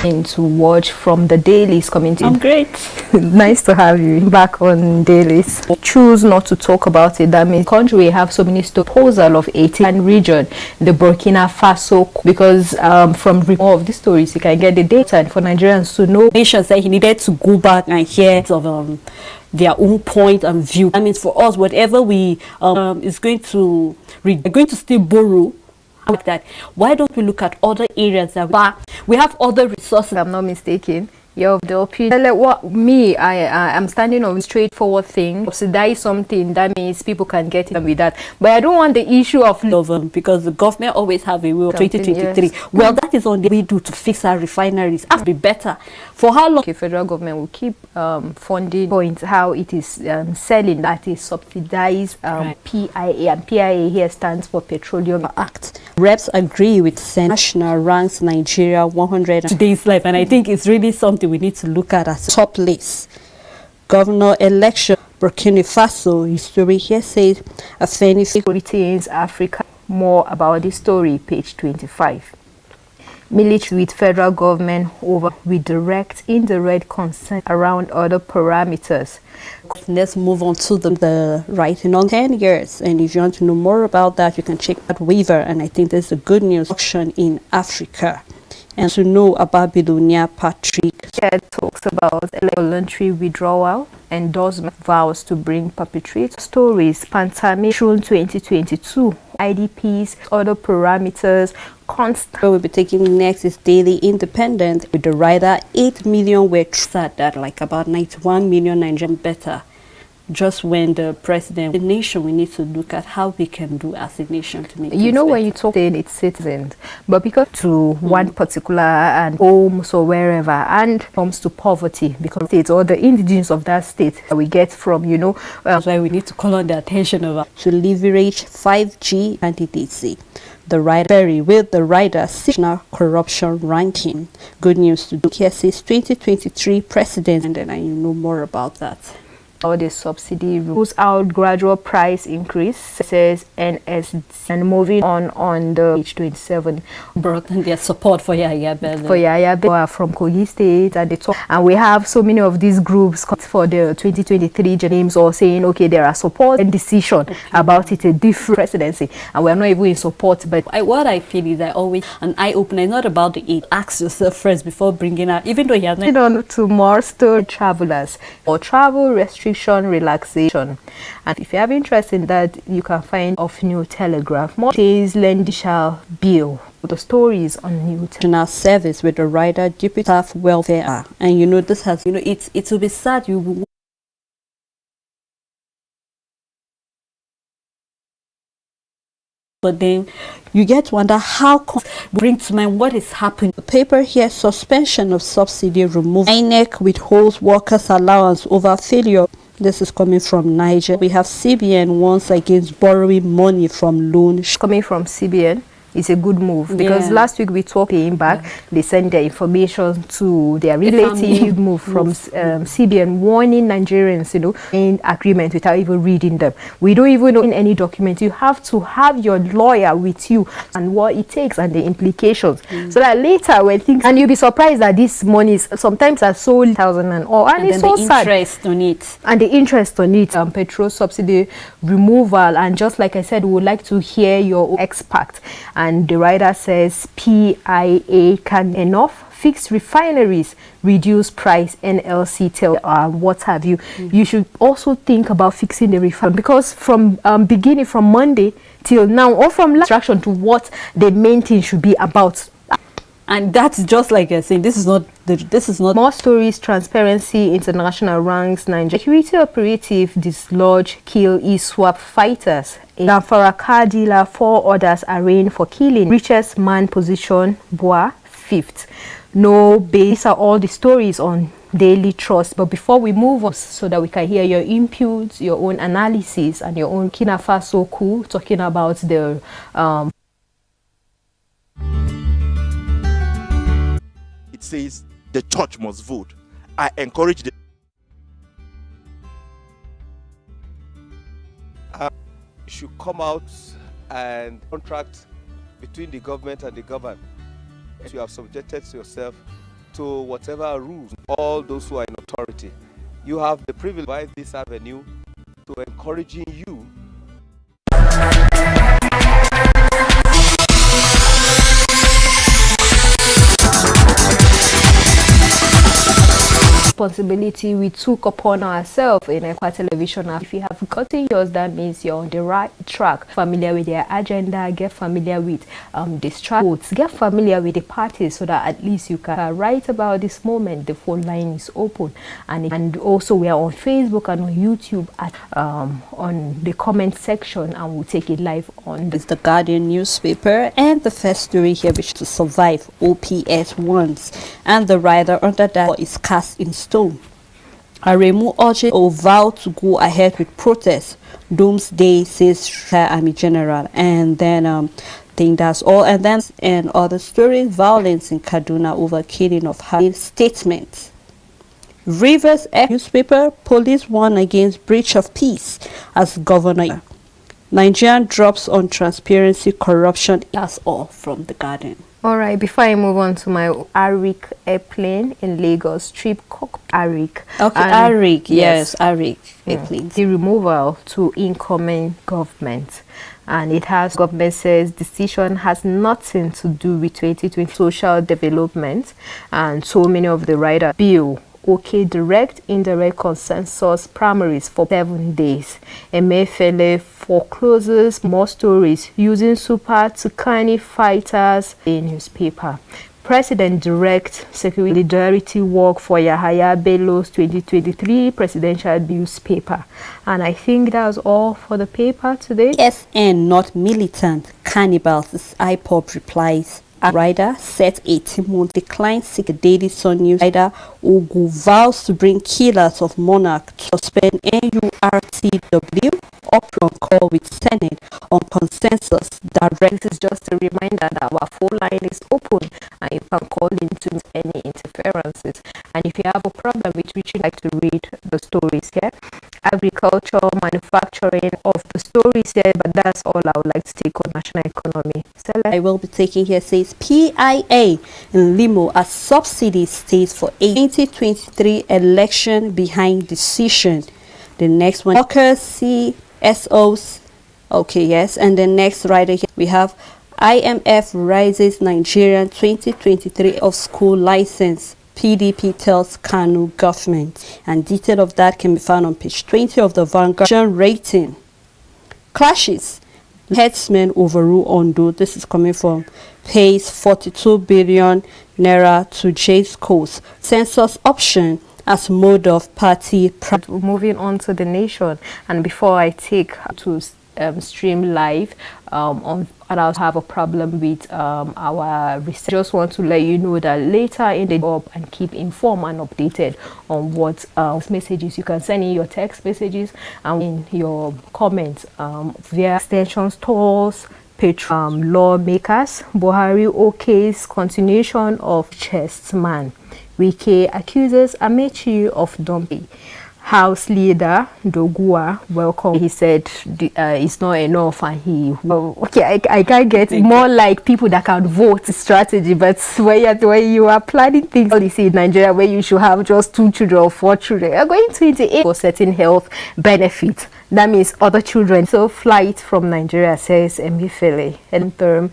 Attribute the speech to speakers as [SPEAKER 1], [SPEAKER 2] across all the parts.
[SPEAKER 1] And to watch from the Dailies community.
[SPEAKER 2] I'm great.
[SPEAKER 1] Nice to have you back on Dailies. Choose not to talk about it. That means country we have so many proposal of 18 region, the Burkina Faso, because from more of these stories you can get the data, and for Nigerians to know.
[SPEAKER 2] Nations said he needed to go back and hear of their own point and view. That means for us, whatever we is going to we're going to still borrow. Like that, why don't we look at other areas that we have other resources?
[SPEAKER 1] I'm not mistaken. You're of the opinion. Like what me, I'm standing on a straightforward thing. Subsidize something, that means people can get it with that. But I don't want the issue of
[SPEAKER 2] because the government always have a will of 2023. Yes. Well, that is on the we do to fix our refineries. Have to be better. For how long?
[SPEAKER 1] Okay, federal government will keep funding points how it is selling, that is subsidized right. PIA, and PIA here stands for Petroleum Act.
[SPEAKER 2] Reps agree with National ranks Nigeria 100 today's life, and I think it's really something we need to look at as top list. Governor election Burkina Faso history here says Afenifere
[SPEAKER 1] retains Africa. More about this story, page 25. Military with federal government over with direct, indirect concern around other parameters.
[SPEAKER 2] Let's move on to the writing on 10 years. And if you want to know more about that, you can check that waiver. And I think there's a good news auction in Africa. And to know about billionaire Patrick.
[SPEAKER 1] It talks about voluntary withdrawal, endorsement vows to bring perpetrate stories, pandemic, June 2022, IDPs, other parameters, constant.
[SPEAKER 2] We'll be taking next is Daily Independent with the writer 8 million were sad that like about 91 million Nigerian better. Just when the president, the nation, we need to look at how we can do as a nation to make
[SPEAKER 1] you know when you talk in its citizens, but because to one particular and homes or wherever, and comes to poverty because it's all the indigenous of that state that we get from, you know,
[SPEAKER 2] that's why we need to call on the attention of to leverage 5G candidacy. The writer with the writer national corruption ranking. Good news to do. Here says 2023 president, and then I know more about that.
[SPEAKER 1] All the subsidy rules out gradual price increase, says NSC. And moving on the page 27,
[SPEAKER 2] broken their support for Yaya Bello.
[SPEAKER 1] For Yaya Bello from Kogi State, and they talk, and we have so many of these groups for the 2023 names all saying, okay, there are support and decision about it, a different presidency, and we're not even in support. But
[SPEAKER 2] what I feel is that always an eye opener, not about the aid. Ask yourself first before bringing out, even though you have not.
[SPEAKER 1] On to more story travelers or travel restriction relaxation, and if you have interest in that, you can find off New Telegraph more days Lendishal bill. The stories on New
[SPEAKER 2] National Service with the writer Deputy Staff Welfare, and you know this has, you know, it will be sad you. But then you get to wonder how bring to mind what is happening. The paper here, suspension of subsidy removed. INEC withholds workers' allowance over failure. This is coming from Niger. We have CBN once against borrowing money from loans.
[SPEAKER 1] Coming from CBN is a good move because last week we talked paying back. They sent their information to their relative move from CBN warning Nigerians, you know, in agreement without even reading them. We don't even know in any document. You have to have your lawyer with you and what it takes and the implications, so that later when things, and you'll be surprised that this money is sometimes are so thousand and all, and it's so sad.
[SPEAKER 2] Interest on it,
[SPEAKER 1] and the interest on it, petrol subsidy removal, and just like I said, we would like to hear your expert. And the writer says PIA can enough fix refineries, reduce price, NLC tell what have you. You should also think about fixing the refinery, because from beginning from Monday till now, or from last instruction to what the main thing should be about.
[SPEAKER 2] And that's just like I said, this is not
[SPEAKER 1] more stories. Transparency International ranks Nigeria security operative dislodge kill e-swap fighters. Zamfara car dealer, 4 others arraigned for killing. Richest man position Boa 5th. No base are all the stories on Daily Trust. But before we move on, so that we can hear your inputs, your own analysis, and your own Burkina Faso coup talking about the
[SPEAKER 3] it says the church must vote. I encourage the
[SPEAKER 4] should come out and contract between the government and the governed. You have subjected yourself to whatever rules, all those who are in authority. You have the privilege by this avenue to encouraging you
[SPEAKER 1] responsibility we took upon ourselves in Ekwa Television. If you have gotten yours, that means you're on the right track. Familiar with their agenda, get familiar with the strategies, get familiar with the parties, so that at least you can write about this moment. The phone line is open, and also we are on Facebook and on YouTube at on the comment section, and we'll take it live on
[SPEAKER 2] It's the Guardian newspaper, and the first story here, which to survive OPS once, and the rider under that is cast in stone. Aremu urges or vow to go ahead with protests. Doomsday, says Army General. And then I think that's all. And then and other stories, violence in Kaduna over killing of her statements. Rivers newspaper, police warn against breach of peace as governor. Nigerian drops on transparency, corruption. That's all from the Guardian.
[SPEAKER 1] All right, before I move on to my Arik airplane in Lagos, trip cockpit Arik.
[SPEAKER 2] Okay, Arik, yes, Arik airplane.
[SPEAKER 1] The removal to incoming government. And it has, government says, decision has nothing to do with 2020 social development. And so many of the rider bill. Okay, direct, indirect consensus primaries for 7 days. Emefiele forecloses more stories using super Tukani fighters in newspaper. President direct solidarity work for Yahaya Bello's 2023 presidential newspaper. And I think that was all for the paper today.
[SPEAKER 2] SN not militant cannibals, IPOP replies. A rider set 18-month decline, sick Dailies Sun News rider Ogu vows to bring killers of monarch to suspend NURTW. Upon call with Senate on consensus direct.
[SPEAKER 1] This is just a reminder that our phone line is open and you can call into any interferences. And if you have a problem with which you'd like to read the stories here, agriculture, manufacturing of the stories here, but that's all I would like to take on national economy.
[SPEAKER 2] I will be taking here says PIA in Limo as subsidy states for 2023 election behind decision. The next one, workers CSOs. Okay, yes. And the next rider here we have IMF rises Nigerian 2023 of school license. PDP tells Kanu government, and detail of that can be found on page 20 of the Vanguard. Rating clashes. Headsmen overrule Ondo. This is coming from pays 42 billion naira to J's coast. Census option as mode of party.
[SPEAKER 1] Moving on to the nation, and before I take to stream live and I have a problem with our research. I just want to let you know that later in the up and keep informed and updated on what messages you can send in your text messages and in your comments via extension stores, lawmakers. Buhari OK's continuation of chestman. Wike accuses Amechi of dumping. House leader Dogua welcome. He said it's not enough, and I can't get more like people that can vote strategy, but when you are planning things policy in Nigeria where you should have just 2 children or 4 children, you're going to into for certain health benefit. That means other children. So flight from Nigeria, says Emefiele, and term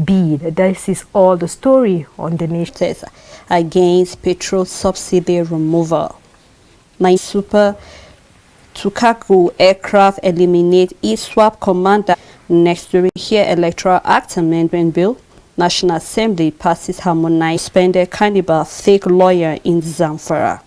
[SPEAKER 1] bid. This is all the story on the nation
[SPEAKER 2] against petrol subsidy removal. My Super Tukaku aircraft eliminate e-swap commander. Next story here, Electoral Act Amendment Bill. National Assembly passes harmonized suspended cannibal fake lawyer in Zamfara.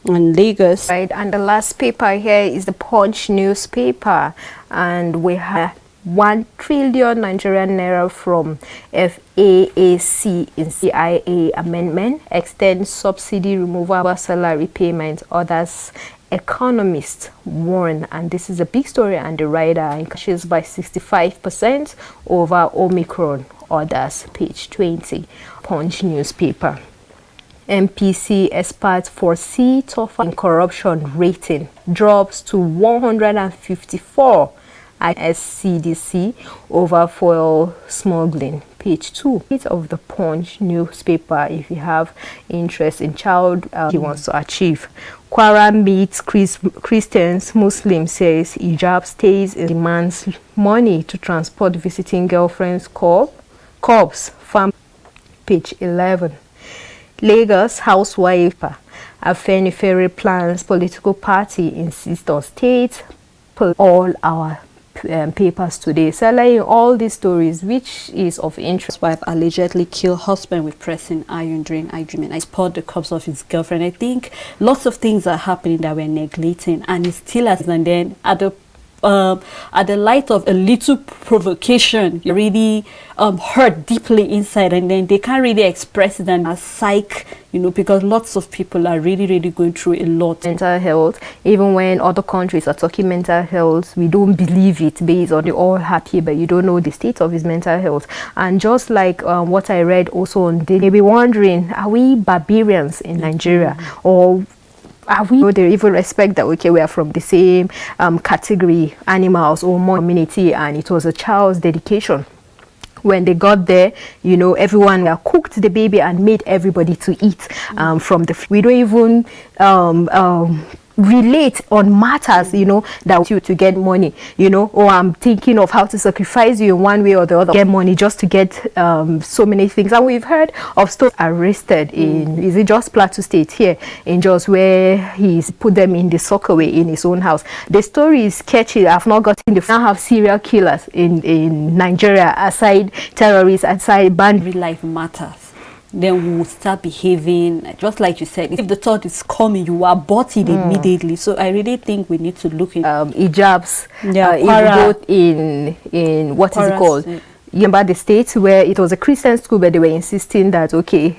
[SPEAKER 2] And Lagos.
[SPEAKER 1] Right, and the last paper here is the Punch newspaper, and we have 1 trillion Nigerian naira from FAAC in CIA amendment, extends subsidy removal, salary payment, others economists warn. And this is a big story, and the rider increases by 65% over Omicron, others, page 20, Punch newspaper. MPC experts foresee tougher corruption rating drops to 154 at SCDC over fuel smuggling. page 2 of the Punch newspaper if you have interest in child he wants to achieve. Kwara meets Christians, Muslims says hijab stays in, demands money to transport visiting girlfriend's corpse. Farm, page 11. Lagos housewife Afenifere plans political party insists on state. All our papers today selling all these stories which is of interest.
[SPEAKER 2] Wife allegedly killed husband with pressing iron during argument. I spotted the corpse of his girlfriend. I think lots of things are happening that we're neglecting, and it's still as, and then at the light of a little provocation, you really hurt deeply inside, and then they can't really express it, and a psych, you know, because lots of people are really going through a lot.
[SPEAKER 1] Mental health, even when other countries are talking mental health, we don't believe it based on the all happy, but you don't know the state of his mental health. And just like what I read also on Dailies, you'll be wondering, are we barbarians in Nigeria, or are we, they even respect that, okay, we are from the same category, animals or more community, and it was a child's dedication. When they got there, you know, everyone cooked the baby and made everybody to eat from the. We don't even relate on matters, you know, that you to get money, you know, or I'm thinking of how to sacrifice you in one way or the other, get money just to get so many things. And we've heard of stores arrested in, is it just Plateau State here in Jos, where he's put them in the sockaway in his own house. The story is sketchy. I've not gotten the now have serial killers in Nigeria, aside terrorists, aside band.
[SPEAKER 2] Real life matters. Then we will start behaving just like you said. If the thought is coming, you abort it immediately. So I really think we need to look in hijabs, both in what is it called? Remember the states where it was a Christian school, but they were insisting that, okay,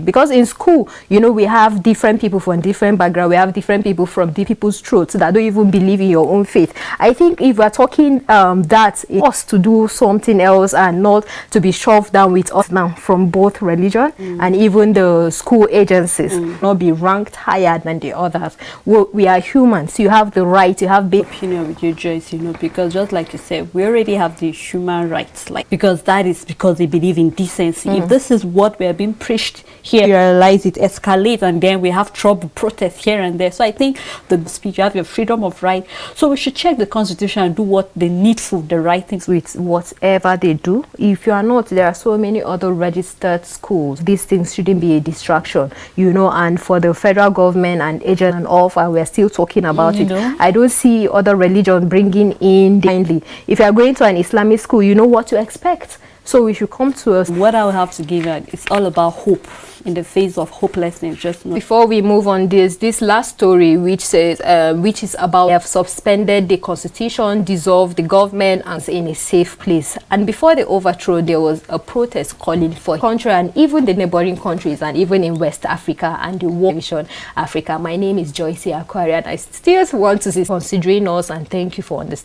[SPEAKER 2] because in school, you know, we have different people from different background, we have different people from the people's throats that don't even believe in your own faith. I think if we're talking that us to do something else and not to be shoved down with us now from both religion and even the school agencies, not be ranked higher than the others. We are humans. You have the right, you have big opinion with you, Joyce, you know, because just like you said, we already have the human rights. Like, because that is because they believe in decency. If this is what we are being preached here, you realize it escalates, and then we have trouble, protests here and there. So I think the speech, you have your freedom of right. So we should check the constitution and do what the needful, the right things
[SPEAKER 1] with whatever they do. If you are not, there are so many other registered schools. These things shouldn't be a distraction, you know. And for the federal government and agent and all, and we're still talking about it. I don't see other religion bringing in blindly. If you are going to an Islamic school, you know what to expect. So we should come to us.
[SPEAKER 2] What I will have to give out, it's all about hope in the face of hopelessness. Just not.
[SPEAKER 1] Before we move on, this last story which says which is about they have suspended the constitution, dissolved the government, and in a safe place. And before the overthrow, there was a protest calling for country and even the neighboring countries, and even in West Africa and the World Vision Africa. My name is Joyce Aquarian. I still want to say considering us, and thank you for understanding.